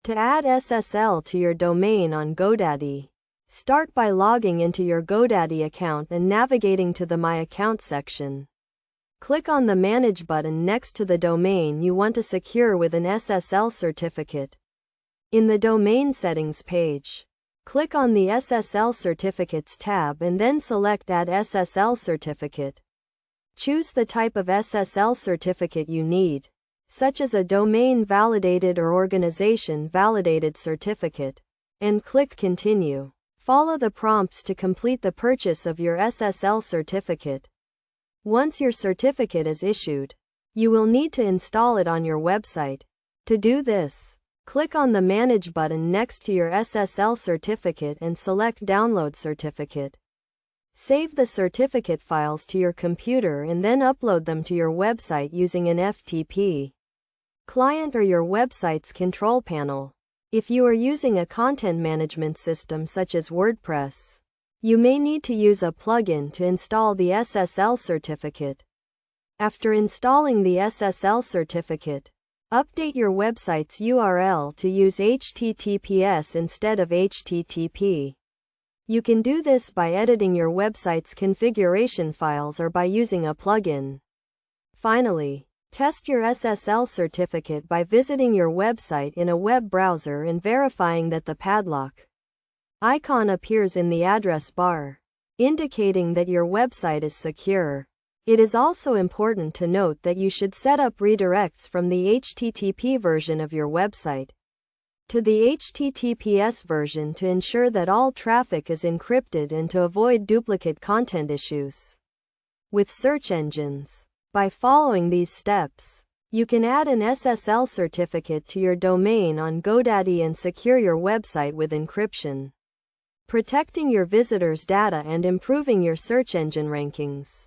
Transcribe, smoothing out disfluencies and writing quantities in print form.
To add SSL to your domain on GoDaddy, start by logging into your GoDaddy account and navigating to the My Account section. Click on the Manage button next to the domain you want to secure with an SSL certificate. In the Domain Settings page, click on the SSL Certificates tab and then select Add SSL Certificate. Choose the type of SSL certificate you need, such as a domain-validated or organization-validated certificate, and click Continue. Follow the prompts to complete the purchase of your SSL certificate. Once your certificate is issued, you will need to install it on your website. To do this, click on the Manage button next to your SSL certificate and select Download Certificate. Save the certificate files to your computer and then upload them to your website using an FTP client or your website's control panel. If you are using a content management system such as WordPress, you may need to use a plugin to install the SSL certificate. After installing the SSL certificate, update your website's URL to use HTTPS instead of HTTP. You can do this by editing your website's configuration files or by using a plugin. Finally, test your SSL certificate by visiting your website in a web browser and verifying that the padlock icon appears in the address bar, indicating that your website is secure. It is also important to note that you should set up redirects from the HTTP version of your website to the HTTPS version to ensure that all traffic is encrypted and to avoid duplicate content issues with search engines. By following these steps, you can add an SSL certificate to your domain on GoDaddy and secure your website with encryption, protecting your visitors' data and improving your search engine rankings.